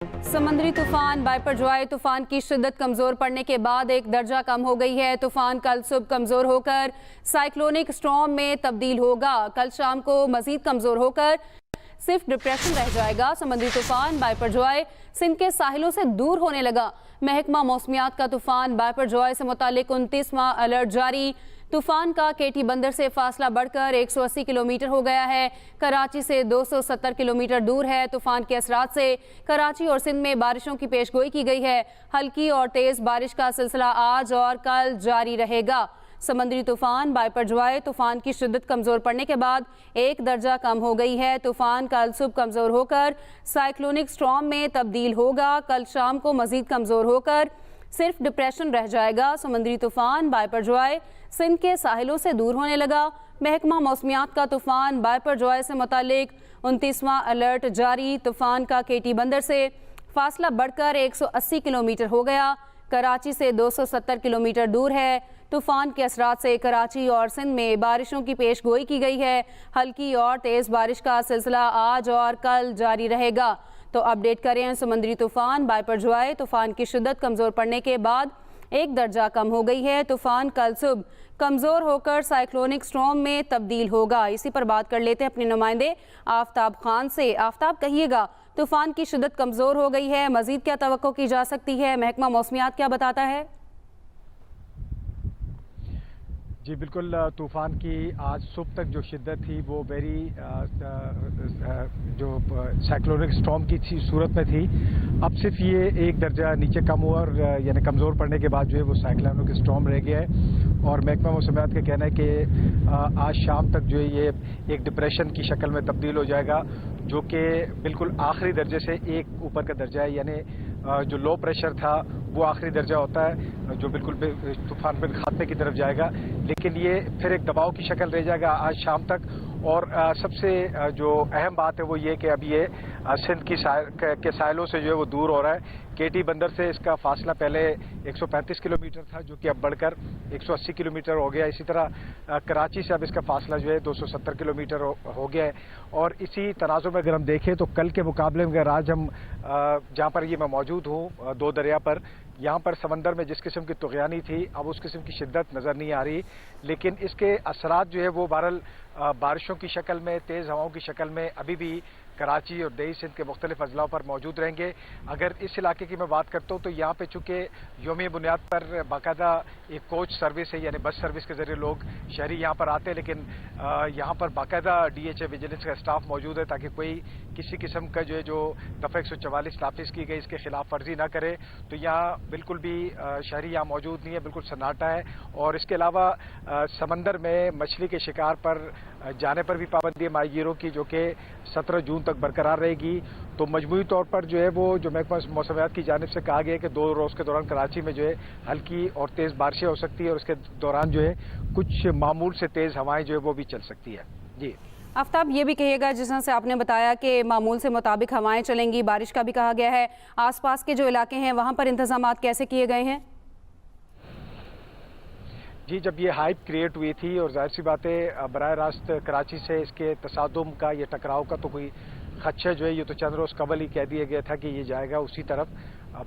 سمندری طوفان بائپرجوائے طوفان کی شدت کمزور پڑنے کے بعد ایک درجہ کم ہو گئی ہے۔ طوفان کل صبح کمزور ہو کر سائیکلونک اسٹارم میں تبدیل ہوگا۔ کل شام کو مزید کمزور ہو کر صرف ڈپریشن رہ جائے گا۔ سمندری طوفان بائپرجوائے سندھ کے ساحلوں سے دور ہونے لگا۔ محکمہ موسمیات کا طوفان بائپرجوائے سے متعلق 29واں الرٹ جاری۔ طوفان کا کیٹی بندر سے فاصلہ بڑھ کر 180 کلومیٹر ہو گیا ہے۔ کراچی سے 270 کلومیٹر دور ہے۔ طوفان کے اثرات سے کراچی اور سندھ میں بارشوں کی پیش گوئی کی گئی ہے۔ ہلکی اور تیز بارش کا سلسلہ آج اور کل جاری رہے گا۔ سمندری طوفان بائپرجوائے طوفان کی شدت کمزور پڑنے کے بعد ایک درجہ کم ہو گئی ہے۔ طوفان کل صبح کمزور ہو کر سائیکلونک اسٹارم میں تبدیل ہوگا۔ کل شام کو مزید کمزور ہو کر صرف ڈپریشن رہ جائے گا۔ سمندری طوفان بائپرجوائے سندھ کے ساحلوں سے دور ہونے لگا۔ محکمہ موسمیات کا طوفان بائپرجوائے سے متعلق 29واں الرٹ جاری۔ طوفان کا کیٹی بندر سے فاصلہ بڑھ کر 180 کلومیٹر ہو گیا۔ کراچی سے 270 کلومیٹر دور ہے۔ طوفان کے اثرات سے کراچی اور سندھ میں بارشوں کی پیش گوئی کی گئی ہے۔ ہلکی اور تیز بارش کا سلسلہ آج اور کل جاری رہے گا۔ تو اپڈیٹ کریں، سمندری طوفان بائپرجوائے طوفان کی شدت کمزور پڑنے کے بعد ایک درجہ کم ہو گئی ہے۔ طوفان کل صبح کمزور ہو کر سائیکلونک اسٹارم میں تبدیل ہوگا۔ اسی پر بات کر لیتے ہیں اپنے نمائندے آفتاب خان سے۔ آفتاب، کہیے گا، طوفان کی شدت کمزور ہو گئی ہے، مزید کیا توقع کی جا سکتی ہے؟ محکمہ موسمیات کیا بتاتا ہے؟ جی بالکل، طوفان کی آج صبح تک جو شدت تھی وہ جو سائیکلونک اسٹارم کی صورت میں تھی، اب صرف یہ ایک درجہ نیچے کم ہوا، اور یعنی کمزور پڑنے کے بعد جو ہے وہ سائیکلونک اسٹارم رہ گیا ہے۔ اور محکمہ موسمیات کا کہنا ہے کہ آج شام تک جو ہے یہ ایک ڈپریشن کی شکل میں تبدیل ہو جائے گا، جو کہ بالکل آخری درجے سے ایک اوپر کا درجہ ہے، یعنی جو لو پریشر تھا وہ آخری درجہ ہوتا ہے جو بالکل طوفان پہ خاتمے کی طرف جائے گا، لیکن یہ پھر ایک دباؤ کی شکل رہ جائے گا آج شام تک۔ اور سب سے جو اہم بات ہے وہ یہ کہ اب یہ سندھ کے ساحلوں سے جو ہے وہ دور ہو رہا ہے۔ کیٹی بندر سے اس کا فاصلہ پہلے 135 کلومیٹر تھا، جو کہ اب بڑھ کر 180 کلومیٹر ہو گیا۔ اسی طرح کراچی سے اب اس کا فاصلہ جو ہے 270 کلومیٹر ہو گیا ہے۔ اور اسی تناظر میں اگر ہم دیکھیں تو کل کے مقابلے میں اگر آج ہم جہاں پر یہ میں موجود ہوں دو دریا پر، یہاں پر سمندر میں جس قسم کی طغیانی تھی اب اس قسم کی شدت نظر نہیں آ رہی، لیکن اس کے اثرات جو ہے وہ بہرحال بارشوں کی شکل میں، تیز ہواؤں کی شکل میں ابھی بھی کراچی اور دیہی سندھ کے مختلف اضلاع پر موجود رہیں گے۔ اگر اس علاقے کی میں بات کرتا ہوں تو یہاں پہ چونکہ یومیہ بنیاد پر باقاعدہ ایک کوچ سروس ہے، یعنی بس سروس کے ذریعے لوگ شہری یہاں پر آتے ہیں، لیکن یہاں پر باقاعدہ ڈی ایچ اے ویجیلنس کا اسٹاف موجود ہے تاکہ کوئی کسی قسم کا جو ہے جو دفعہ 144 نافذ کی گئی اس کے خلاف ورزی نہ کرے۔ تو یہاں بالکل بھی شہری یہاں موجود نہیں ہے، بالکل سناٹا ہے۔ اور اس کے علاوہ سمندر میں مچھلی کے شکار پر جانے پر بھی پابندی ہے ماہی گیروں کی، جو کہ 17 جون تک برقرار رہے گی۔ تو مجموعی طور پر جو ہے وہ جو محکمہ موسمیات کی جانب سے کہا گیا ہے کہ 2 روز کے دوران کراچی میں جو ہے ہلکی اور تیز بارشیں ہو سکتی ہے، اور اس کے دوران جو ہے کچھ معمول سے تیز ہوائیں جو ہے وہ بھی چل سکتی ہے۔ جی آفتاب، یہ بھی کہیے گا، جس طرح سے آپ نے بتایا کہ معمول سے مطابق ہوائیں چلیں گی، بارش کا بھی کہا گیا ہے، آس پاس کے جو علاقے ہیں وہاں پر انتظامات کیسے کیے گئے ہیں؟ جی، جب یہ ہائپ کریٹ ہوئی تھی اور ظاہر سی بات ہے براہ راست کراچی سے اس کے تصادم کا، یہ ٹکراؤ کا تو کوئی خدشہ جو ہے یہ تو چند روز قبل ہی کہہ دیا گیا تھا کہ یہ جائے گا اسی طرف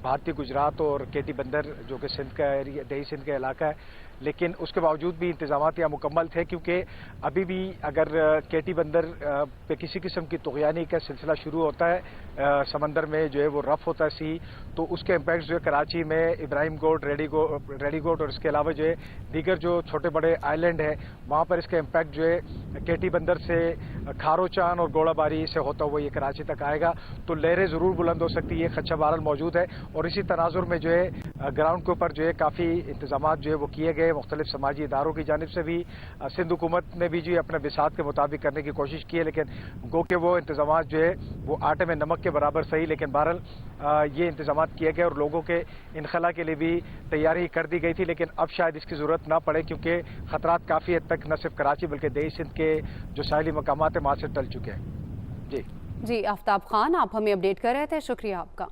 بھارتی گجرات اور کیٹی بندر جو کہ سندھ کا ایریا، دیہی سندھ کا علاقہ ہے، لیکن اس کے باوجود بھی انتظامات یہاں مکمل تھے، کیونکہ ابھی بھی اگر کیٹی بندر پہ کسی قسم کی طغیانی کا سلسلہ شروع ہوتا ہے، سمندر میں جو ہے وہ رف ہوتا ہے سی، تو اس کے امپیکٹ جو ہے کراچی میں ابراہیم گوٹ، ریڈی گوٹ اور اس کے علاوہ جو ہے دیگر جو چھوٹے بڑے آئی لینڈ ہیں وہاں پر اس کا امپیکٹ جو ہے کیٹی بندر سے کھارو چان اور گوڑا باری سے ہوتا ہوا یہ کراچی تک آئے گا، تو لہریں ضرور بلند ہو سکتی ہے، خدشہ بہرحال موجود ہے۔ اور اسی تناظر میں جو ہے گراؤنڈ کے اوپر جو ہے کافی انتظامات جو ہے وہ کیے گئے، مختلف سماجی اداروں کی جانب سے بھی، سندھ حکومت نے بھی جو ہے اپنے بساط کے مطابق کرنے کی کوشش کی ہے، لیکن گو کہ وہ انتظامات جو ہے وہ آٹے میں نمک کے برابر صحیح، لیکن بہرحال یہ انتظامات کیے گئے اور لوگوں کے انخلا کے لیے بھی تیاری کر دی گئی تھی، لیکن اب شاید اس کی ضرورت نہ پڑے، کیونکہ خطرات کافی حد تک نہ صرف کراچی بلکہ دیہی سندھ کے جو ساحلی مقامات ہیں وہاں سے ٹل چکے ہیں۔ جی آفتاب خان، آپ ہمیں اپڈیٹ کر رہے تھے، شکریہ آپ کا۔